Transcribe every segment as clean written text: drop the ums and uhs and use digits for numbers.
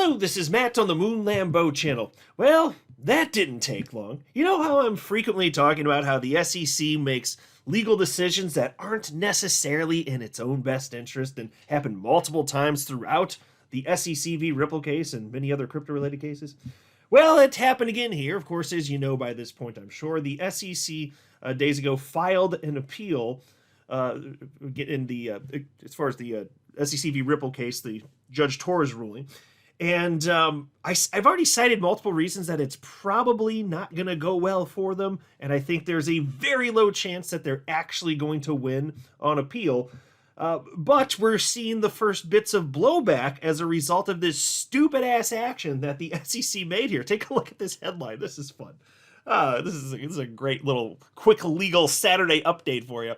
Hello, this is Matt on the Moon Lambeau channel. Well, that didn't take long. You know how I'm frequently talking about how the SEC makes legal decisions that aren't necessarily in its own best interest and happen multiple times throughout the SEC v. Ripple case and many other crypto-related cases? Well, it happened again here. Of course, as you know by this point, I'm sure, the SEC days ago filed an appeal in the as far as the SEC v. Ripple case, the Judge Torres ruling. And I've already cited multiple reasons that it's probably not going to go well for them. And I think there's a very low chance that they're actually going to win on appeal. But we're seeing the first bits of blowback as a result of this stupid-ass action that the SEC made here. Take a look at this headline. This is fun. This is a great little quick legal Saturday update for you.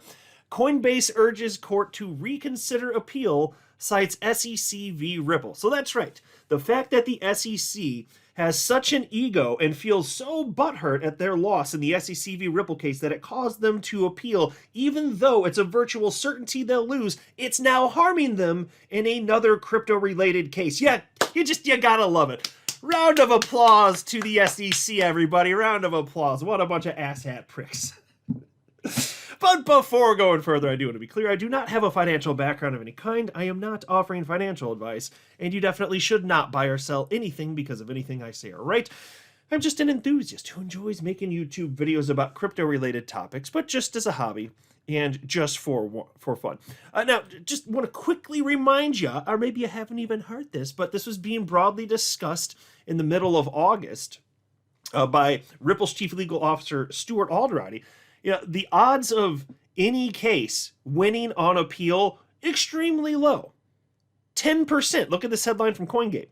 Coinbase urges court to reconsider appeal, cites SEC v. Ripple. So that's right. The fact that the SEC has such an ego and feels so butthurt at their loss in the SEC v. Ripple case that it caused them to appeal, even though it's a virtual certainty they'll lose, it's now harming them in another crypto-related case. Yeah, you gotta love it. Round of applause to the SEC, everybody. Round of applause. What a bunch of asshat pricks. But before going further, I do want to be clear, I do not have a financial background of any kind. I am not offering financial advice, and you definitely should not buy or sell anything because of anything I say or write. I'm just an enthusiast who enjoys making YouTube videos about crypto-related topics, but just as a hobby and just for fun. Now, just want to quickly remind you, or maybe you haven't even heard this, but this was being broadly discussed in the middle of August by Ripple's chief legal officer, Stuart Alderati. You know, the odds of any case winning on appeal, extremely low. 10%. Look at this headline from CoinGate.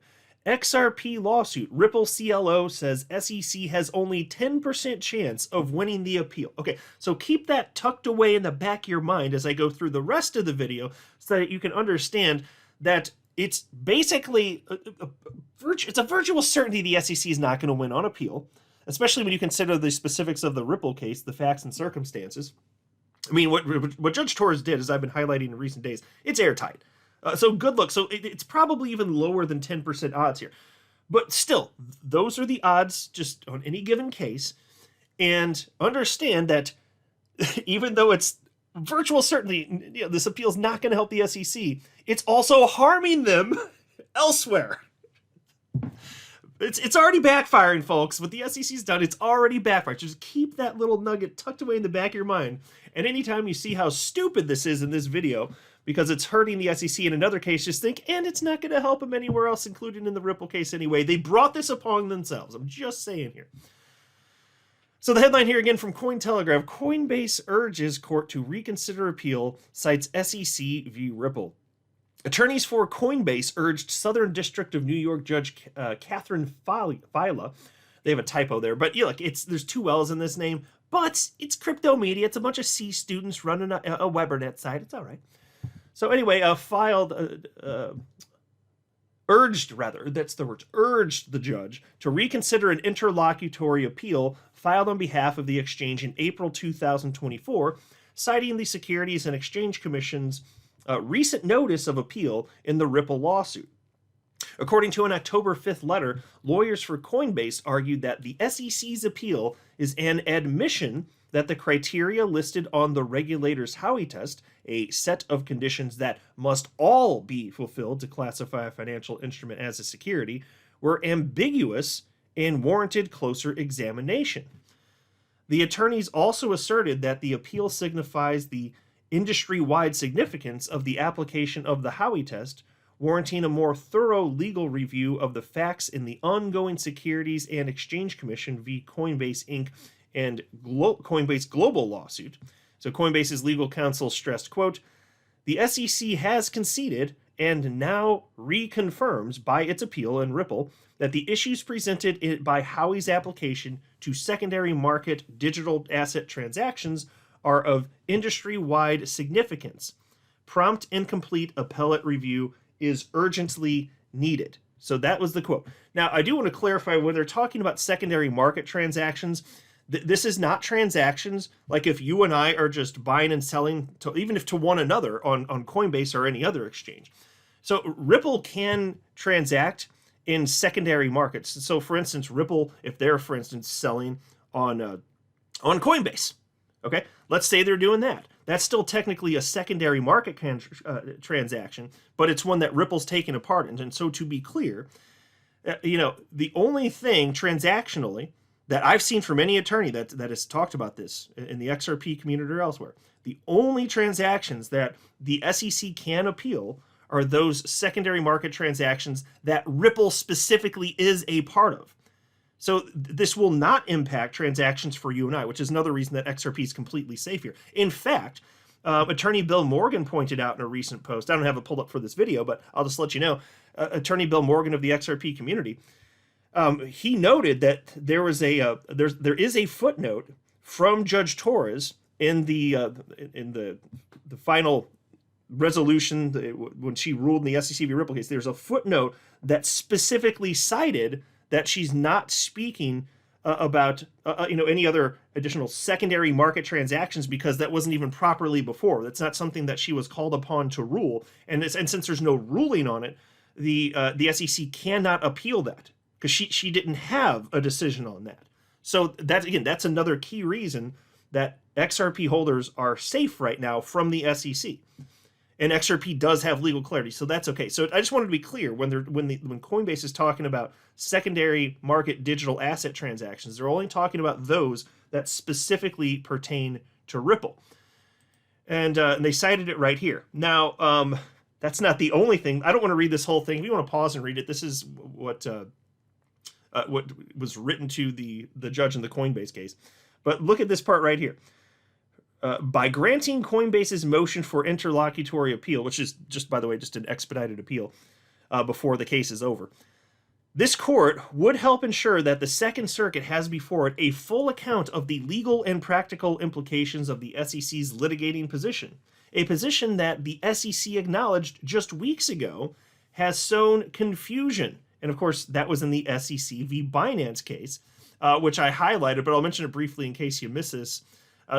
XRP lawsuit. Ripple CLO says SEC has only 10% chance of winning the appeal. Okay, so keep that tucked away in the back of your mind as I go through the rest of the video so that you can understand that it's basically it's a virtual certainty the SEC is not going to win on appeal, especially when you consider the specifics of the Ripple case, the facts and circumstances. I mean, what Judge Torres did, as I've been highlighting in recent days, it's airtight. So good luck. So it's probably even lower than 10% odds here. But still, those are the odds just on any given case. And understand that even though it's virtual certainty, you know, this appeal is not going to help the SEC, it's also harming them elsewhere. It's already backfiring, folks. What the SEC's done, it's already backfired. Just keep that little nugget tucked away in the back of your mind. And anytime you see how stupid this is in this video, because it's hurting the SEC in another case, just think, and it's not going to help them anywhere else, including in the Ripple case anyway. They brought this upon themselves. I'm just saying here. So the headline here again from Cointelegraph, Coinbase urges court to reconsider appeal, cites SEC v. Ripple. Attorneys for Coinbase urged Southern District of New York Judge Catherine Fila. They have a typo there, but yeah, look, there's two L's in this name, but it's crypto media. It's a bunch of C students running a WeberNet site. It's all right. So anyway, urged the judge to reconsider an interlocutory appeal filed on behalf of the exchange in April 2024, citing the Securities and Exchange Commission's recent notice of appeal in the Ripple lawsuit. According to an October 5th letter, lawyers for Coinbase argued that the SEC's appeal is an admission that the criteria listed on the regulator's Howey test, a set of conditions that must all be fulfilled to classify a financial instrument as a security, were ambiguous and warranted closer examination. The attorneys also asserted that the appeal signifies the industry-wide significance of the application of the Howey test, warranting a more thorough legal review of the facts in the ongoing Securities and Exchange Commission v. Coinbase Inc. and Coinbase Global lawsuit. So Coinbase's legal counsel stressed, quote, the SEC has conceded and now reconfirms by its appeal in Ripple that the issues presented by Howey's application to secondary market digital asset transactions are of industry-wide significance. Prompt and complete appellate review is urgently needed. So that was the quote. Now, I do want to clarify, when they're talking about secondary market transactions, this is not transactions like if you and I are just buying and selling, even if to one another on Coinbase or any other exchange. So Ripple can transact in secondary markets. So, for instance, Ripple, if they're, for instance, selling on Coinbase, okay, let's say they're doing that. That's still technically a secondary market transaction, but it's one that Ripple's taken apart. And so, to be clear, the only thing transactionally that I've seen from any attorney that has talked about this in the XRP community or elsewhere, the only transactions that the SEC can appeal are those secondary market transactions that Ripple specifically is a part of. So this will not impact transactions for you and I, which is another reason that XRP is completely safe here. In fact, Attorney Bill Morgan pointed out in a recent post, I don't have it pulled up for this video, but I'll just let you know, Attorney Bill Morgan of the XRP community, he noted that there is a footnote from Judge Torres in the final resolution when she ruled in the SEC v. Ripple case. There's a footnote that specifically cited that she's not speaking about any other additional secondary market transactions because that wasn't even properly before. That's not something that she was called upon to rule, and since there's no ruling on it, the SEC cannot appeal that because she didn't have a decision on that. So that's another key reason that XRP holders are safe right now from the SEC. And XRP does have legal clarity, so that's okay. So I just wanted to be clear, when Coinbase is talking about secondary market digital asset transactions, they're only talking about those that specifically pertain to Ripple. And they cited it right here. Now, that's not the only thing. I don't want to read this whole thing. If you want to pause and read it, this is what was written to the judge in the Coinbase case. But look at this part right here. By granting Coinbase's motion for interlocutory appeal, which is just, by the way, just an expedited appeal before the case is over, this court would help ensure that the Second Circuit has before it a full account of the legal and practical implications of the SEC's litigating position, a position that the SEC acknowledged just weeks ago has sown confusion. And of course, that was in the SEC v. Binance case, which I highlighted, but I'll mention it briefly in case you miss this.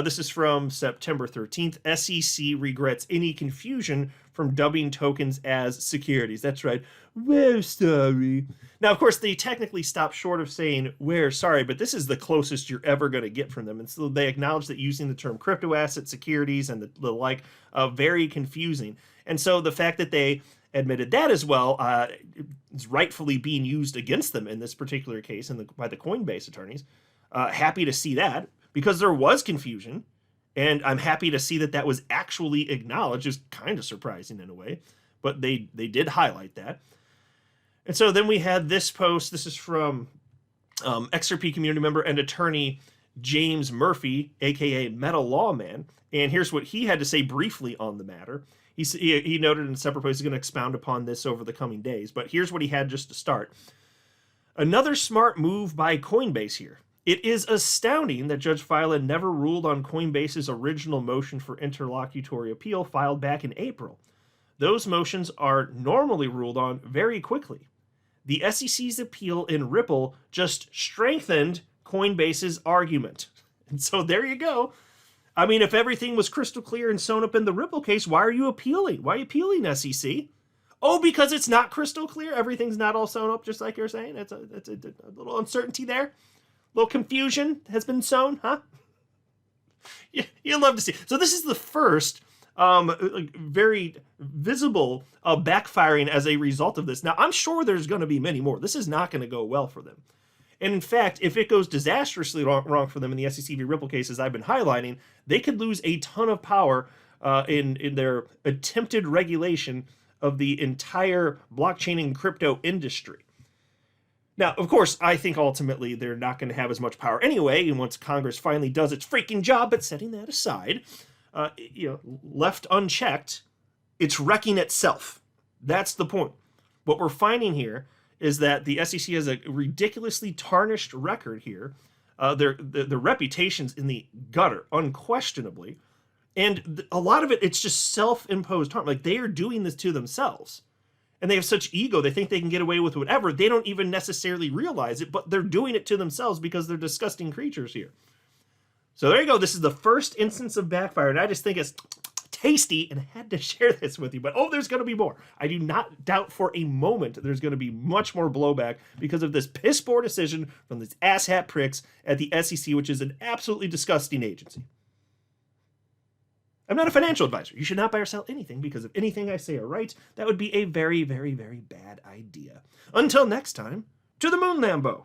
This is from September 13th. SEC regrets any confusion from dubbing tokens as securities. That's right. We're sorry. Now, of course, they technically stop short of saying we're sorry, but this is the closest you're ever going to get from them. And so they acknowledge that using the term crypto asset securities and the like, very confusing. And so the fact that they admitted that as well is rightfully being used against them in this particular case by the Coinbase attorneys. Happy to see that, because there was confusion, and I'm happy to see that was actually acknowledged. It's kind of surprising in a way, but they did highlight that. And so then we had this post. This is from XRP community member and attorney James Murphy, aka Meta Lawman, and here's what he had to say briefly on the matter. He noted in a separate post he's going to expound upon this over the coming days, but here's what he had just to start. Another smart move by Coinbase here. It is astounding that Judge Filan never ruled on Coinbase's original motion for interlocutory appeal filed back in April. Those motions are normally ruled on very quickly. The SEC's appeal in Ripple just strengthened Coinbase's argument. And so there you go. I mean, if everything was crystal clear and sewn up in the Ripple case, why are you appealing? Why are you appealing, SEC? Oh, because it's not crystal clear? Everything's not all sewn up, just like you're saying? It's a little uncertainty there? A little confusion has been sown, huh? You'd love to see. So this is the first very visible backfiring as a result of this. Now, I'm sure there's going to be many more. This is not going to go well for them. And in fact, if it goes disastrously wrong for them in the SEC v. Ripple cases I've been highlighting, they could lose a ton of power in their attempted regulation of the entire blockchain and crypto industry. Now, of course, I think ultimately they're not going to have as much power anyway, and once Congress finally does its freaking job, but setting that aside, left unchecked, it's wrecking itself. That's the point. What we're finding here is that the SEC has a ridiculously tarnished record here. Their reputation's in the gutter, unquestionably. And a lot of it's just self-imposed harm. Like, they are doing this to themselves. And they have such ego, they think they can get away with whatever. They don't even necessarily realize it, but they're doing it to themselves because they're disgusting creatures here. So there you go. This is the first instance of backfire, and I just think it's tasty and had to share this with you. But oh, there's going to be more. I do not doubt for a moment there's going to be much more blowback because of this piss poor decision from these asshat pricks at the SEC, which is an absolutely disgusting agency. I'm not a financial advisor. You should not buy or sell anything because if anything I say are right, that would be a very, very, very bad idea. Until next time, to the moon, Lambo.